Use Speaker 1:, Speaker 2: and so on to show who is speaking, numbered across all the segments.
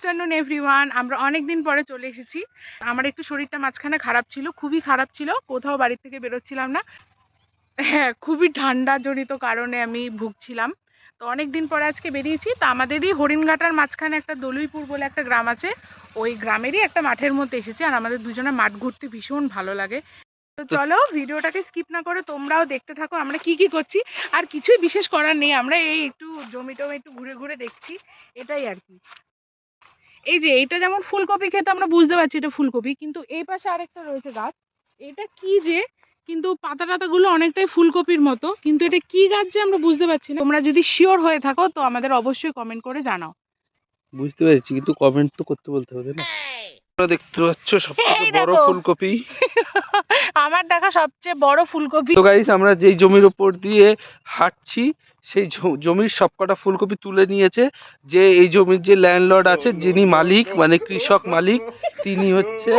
Speaker 1: Afternoon everyone. আমরা অনেক দিন পরে চলে এসেছি। আমার একটু শরীরটা মাঝখানে খারাপ ছিল, খুবই খারাপ ছিল, কোথাও বাড়ি থেকে বেরোচ্ছিলাম না। হ্যাঁ, খুবই ঠান্ডাজনিত কারণে আমি ভুগছিলাম। তো অনেক দিন পরে আজকে বেরিয়েছি। তো আমাদেরই হরিণঘাটার মাঝখানে একটা দলুইপুর বলে একটা গ্রাম আছে, ওই গ্রামেরই একটা মাঠের মধ্যে এসেছি। আর আমাদের দুজনের মাঠ ঘুরতে ভীষণ ভালো লাগে। তো চলো ভিডিওটাকে স্কিপ না করে তোমরাও দেখতে থাকো আমরা কি কি করছি। আর কিছুই বিশেষ করার নেই, আমরা এই একটু জমি টমি একটু ঘুরে ঘুরে দেখছি, এটাই আর কি। এই যে এইটা যেমন ফুলকপি খেতে আমরা বুঝতে পারছি এটা ফুলকপি, কিন্তু এই পাশে আরেকটা রয়েছে গাছ, এটা কি যে, কিন্তু পাতা টাতাগুলো অনেকটাই ফুলকপির মতো, কিন্তু এটা কি গাছ যে আমরা বুঝতে পারছি না। তোমরা যদি শিওর হয়ে থাকো তো আমাদের অবশ্যই কমেন্ট করে জানাও।
Speaker 2: বুঝতে পেরেছি, কিন্তু কমেন্ট তো করতে বলতে হবে না। তোমরা দেখতে পাচ্ছ সবথেকে বড় ফুলকপি,
Speaker 1: আমার দেখা সবচেয়ে বড় ফুলকপি।
Speaker 2: তো গাইস আমরা যেই জমির উপর দিয়ে হাঁটছি সেই জমির সবকটা ফুলকপি তুলে নিয়েছে। যে এই জমির যে ল্যান্ডলর্ড আছে, যিনি মালিক মানে কৃষক মালিক, তিনি হচ্ছে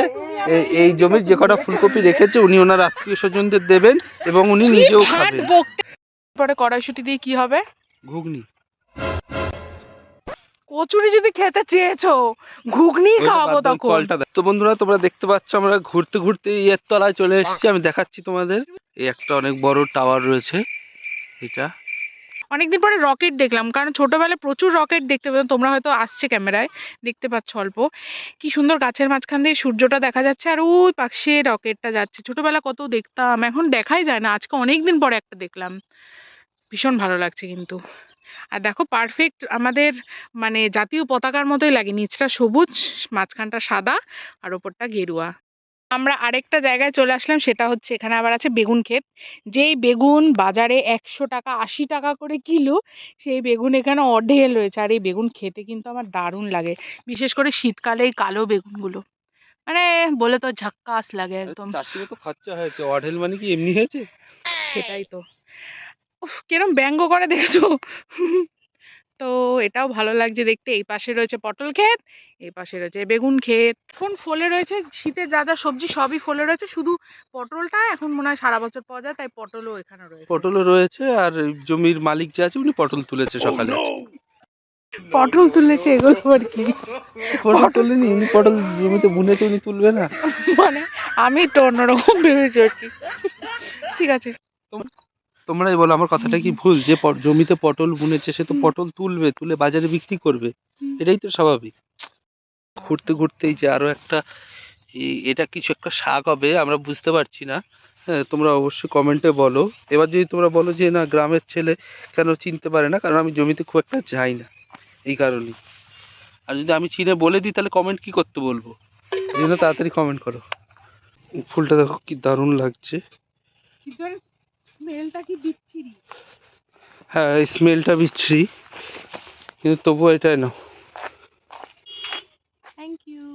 Speaker 2: এই জমির যে কটা ফুলকপি রেখেছে উনি ওনার আত্মীয় স্বজনদের দেবেন এবং উনি নিজেও খাবেন।
Speaker 1: পরে কড়াইশুঁটি দিয়ে কি হবে?
Speaker 2: ঘুগনি।
Speaker 1: কচুরি যদি খেতে চেয়েছো, ঘুগনি খাওয়াবো তখন।
Speaker 2: তো বন্ধুরা তোমরা দেখতে পাচ্ছ আমরা ঘুরতে ঘুরতে এর তলায় চলে এসেছি। আমি দেখাচ্ছি তোমাদের, এই একটা অনেক বড় টাওয়ার রয়েছে। এটা
Speaker 1: অনেকদিন পরে রকেট দেখলাম, কারণ ছোটবেলায় প্রচুর রকেট দেখতে পেতাম, তোমরা হয়তো আসছে ক্যামেরায় দেখতে পাচ্ছ অল্প। কি সুন্দর গাছের মাঝখান দিয়ে সূর্যটা দেখা যাচ্ছে, আর ওই পাশে রকেটটা যাচ্ছে। ছোটবেলা কত দেখতাম, এখন দেখাই যায় না, আজকে অনেকদিন পরে একটা দেখলাম, ভীষণ ভালো লাগছে কিন্তু। আর দেখো পারফেক্ট আমাদের মানে জাতীয় পতাকার মতোই লাগে, নিচটা সবুজ, মাঝখানটা সাদা, আর ওপরটা গেরুয়া। আমরা আরেকটা জায়গায় চলে আসলাম, সেটা হচ্ছে এখানে আবার আছে বেগুন ক্ষেত। যেই বেগুন বাজারে 100 টাকা 80 টাকা করে কিলো, সেই বেগুন এখানে অঢেল রয়েছে। আর এই বেগুন খেতে কিন্তু আমার দারুণ লাগে, বিশেষ করে শীতকালে এই কালো বেগুনগুলো, মানে বলে তো ঝাক্কাস লাগে একদম।
Speaker 2: চাষিরও তো খরচা হয়েছে, অঢেল মানে কি এমনি হয়েছে?
Speaker 1: সেটাই তো। উফ, কিরম ব্যঙ্গ করে দেখেছো। তো এটাও ভালো লাগছে দেখতে। এই পাশে রয়েছে পটল ক্ষেত, এই পাশে রয়েছে বেগুন ক্ষেত। এখন ফলে রয়েছে, শীতে যা যা সবজি সবই ফলে রয়েছে, শুধু পটলটা এখন মনে হয় সারা বছর পাওয়া যায়, তাই পটলও এখানে রয়েছে।
Speaker 2: পটলও রয়েছে, আর জমির মালিক যে আছে উনি পটল তুলেছে সকালে।
Speaker 1: পটল তুলেছে, এগুলো আর কি?
Speaker 2: পটল তুলেনি, উনি পটল জমিতে বুনেছে, উনি তুলবে না?
Speaker 1: মানে আমি তো অন্যরকম ভেবেছি আর কি। ঠিক আছে,
Speaker 2: তোমরাই বলো আমার কথাটা কি ভুল? যে জমিতে পটল বুনেছে সে তো পটল তুলবে, তুলে বাজারে বিক্রি করবে, এটাই তো স্বাভাবিক। ঘুরতে ঘুরতে এই যে আরো একটা এটা কিছু একটা শাক হবে, আমরা বুঝতে পারছি না। হ্যাঁ, তোমরা অবশ্যই কমেন্টে বলো। এবার যদি তোমরা বলো যে না গ্রামের ছেলে কেন চিনতে পারে না, কারণ আমি জমিতে খুব একটা যাই না, এই কারণেই। আর যদি আমি চিনে বলে দিই তাহলে কমেন্ট কি করতে বলবো? এই জন্য তাড়াতাড়ি কমেন্ট করো। ফুলটা দেখো কি দারুণ লাগছে।
Speaker 1: স্মেলটা কি বিচ্ছিরি।
Speaker 2: হ্যাঁ, এই স্মেলটা বিচ্ছিরি, কিন্তু তবুও এটাই না।
Speaker 1: Thank you.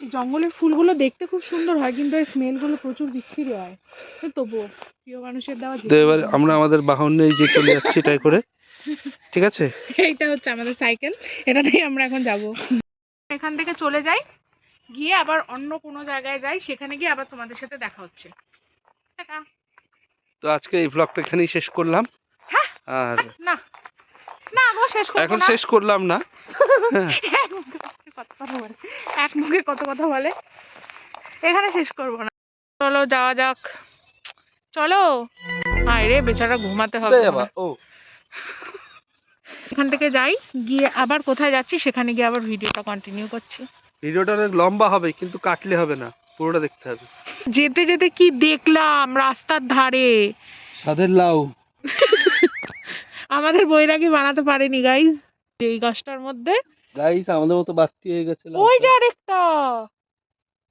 Speaker 1: জঙ্গলের ফুলগুলো দেখতে খুব সুন্দর হয়, কিন্তু এই স্মেলগুলো প্রচুর বিচ্ছিরি হয়। তো তবুও প্রিয় মানুষের দেওয়া।
Speaker 2: তো এবার আমরা আমাদের বাহন নিয়ে যে চলে যাচ্ছি এটাই করে, ঠিক আছে?
Speaker 1: এইটা হচ্ছে আমাদের সাইকেল, এটাতেই আমরা এখন যাব। এখান থেকে চলে যাই, গিয়ে আবার অন্য কোনো জায়গায় যাই, সেখানে গিয়ে আবার তোমাদের সাথে দেখা হচ্ছে। টাটা।
Speaker 2: তো আজকে এই ব্লগটা এখানেই শেষ করলাম।
Speaker 1: হ্যাঁ,
Speaker 2: আর
Speaker 1: না না গো, শেষ করব না,
Speaker 2: এখন শেষ করলাম না।
Speaker 1: এক মুখে কত কথা বলে, এখানে শেষ করব না। চলো যাওয়া যাক, চলো। হায় রে, বেচারা ঘুমাতে হবে।
Speaker 2: ও
Speaker 1: এখান থেকে যাই, গিয়ে আবার কোথায় যাচ্ছি সেখানে গিয়ে আবার ভিডিওটা কন্টিনিউ করছি।
Speaker 2: ভিডিওটা অনেক লম্বা হবে, কিন্তু কাটলে হবে না, পুরোটা দেখতে হবে।
Speaker 1: যেতে যেতে কি দেখলাম রাস্তার ধারে,
Speaker 2: সাধের লাউ।
Speaker 1: আমাদের বৈরাগী বানাতে পারেনি গাইজ। এই গাছটার মধ্যে
Speaker 2: গাইস আমাদের মতো বাড়তি হয়ে গেছে
Speaker 1: ওই যে আরেকটা,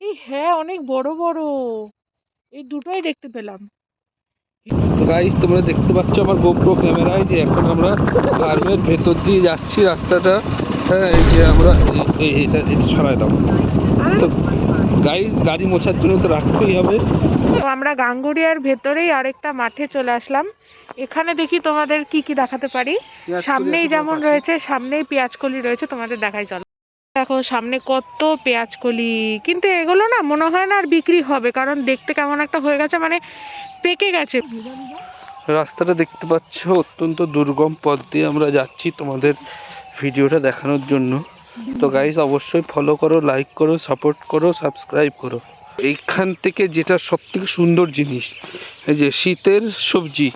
Speaker 1: এই হ্যাঁ অনেক বড় বড়, এই দুটোই দেখতে পেলাম।
Speaker 2: তো গাইস তোমরা দেখতে পাচ্ছ আমার গোপ্রো ক্যামেরায় যে এখন আমরা ফার্মের ভেতর দিয়ে যাচ্ছি রাস্তাটা। হ্যাঁ, এই যে আমরা এটা সরাই দাও। তো গাইস গাড়ি মোছার জন্য তো রাখতেই হবে।
Speaker 1: তো আমরা গাঙ্গুরিয়ার ভেতরেই আরেকটা মাঠে চলে আসলাম। এখানে দেখি তোমাদের কি কি দেখাতে পারি। সামনেই যেমন রয়েছে, সামনেই পেঁয়াজকলি রয়েছে, তোমাদের দেখাই চলো। দেখো সামনে কত পেঁয়াজকলি, কিন্তু এগুলো না মনে হয় না আর বিক্রি হবে, কারণ দেখতে কেমন একটা হয়ে গেছে, মানে পেকে গেছে।
Speaker 2: রাস্তাটা দেখতে পাচ্ছ, অত্যন্ত দুর্গম পথ দিয়ে আমরা যাচ্ছি তোমাদের ভিডিওটা দেখানোর জন্য। তো গাইস অবশ্যই ফলো করো, লাইক করো, সাপোর্ট করো, সাবস্ক্রাইব করো। এইখান থেকে যেটা সব থেকে সুন্দর জিনিস, এই যে শীতের সবজি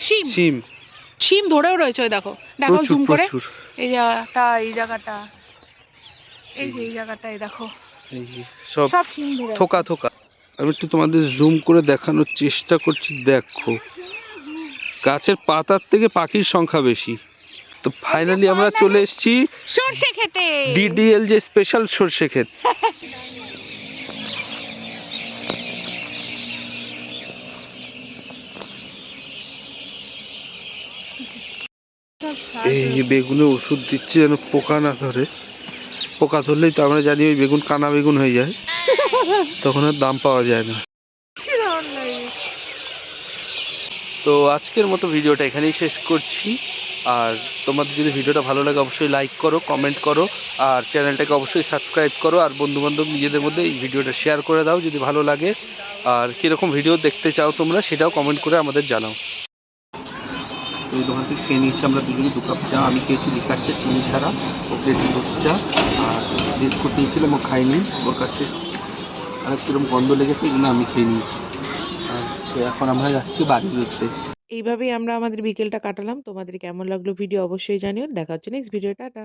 Speaker 1: শিম
Speaker 2: সিম,
Speaker 1: শিম ধরেও রয়েছে, ওই দেখো দেখো
Speaker 2: প্রচুর
Speaker 1: জুম করে।
Speaker 2: প্রচুর।
Speaker 1: এই জায়গাটা, এই জায়গাটা, এই যে এই জায়গাটায় দেখো
Speaker 2: এই যে সব
Speaker 1: সব শিম ধরে আছে।
Speaker 2: থোকা থোকা। আমি একটু তোমাদের জুম করে দেখানোর চেষ্টা করছি, দেখো গাছের পাতার থেকে পাখির সংখ্যা বেশি। তো ফাইনালি আমরা চলে এসেছি
Speaker 1: সরষে খেতে।
Speaker 2: ডিডিএল যে স্পেশাল সরষে ক্ষেত। এই যে বেগুনে ওষুধ দিচ্ছে যেন পোকা না ধরে। পোকা ধরলেই তো আমরা জানি ওই বেগুন কানা বেগুন হয়ে যায়, তখন আর দাম পাওয়া যায় না।
Speaker 1: কি দারুণ লাগে।
Speaker 2: তো আজকের মতো ভিডিওটা এখানেই শেষ করছি। আর তোমাদের যদি ভিডিওটা ভালো লাগে অবশ্যই লাইক করো, কমেন্ট করো, আর চ্যানেলটাকে অবশ্যই সাবস্ক্রাইব করো। আর বন্ধুবান্ধব নিজেদের মধ্যে এই ভিডিওটা শেয়ার করে দাও যদি ভালো লাগে। আর কীরকম ভিডিও দেখতে চাও তোমরা সেটাও কমেন্ট করে আমাদের জানাও। ওই দোকান থেকে খেয়ে নিয়েছি আমরা দুজনে 2 কাপ চা। আমি খেয়েছি লিকার চা চিনি ছাড়া, ও খেয়েছি দুধ চা। আর বিস্কুট নিয়েছিলাম, ও খাইনি, ওর কাছে আর কীরকম গন্ধ লেগেছে, এগুলো আমি খেয়ে নিয়েছি। আচ্ছা, এখন আমরা যাচ্ছি বাড়ির উদ্দেশ্যে।
Speaker 1: এইভাবেই আমরা আমাদের বিকেলটা কাটালাম। তোমাদের কেমন লাগলো ভিডিও অবশ্যই জানিও। দেখা হচ্ছে নেক্সট ভিডিও। টাটা।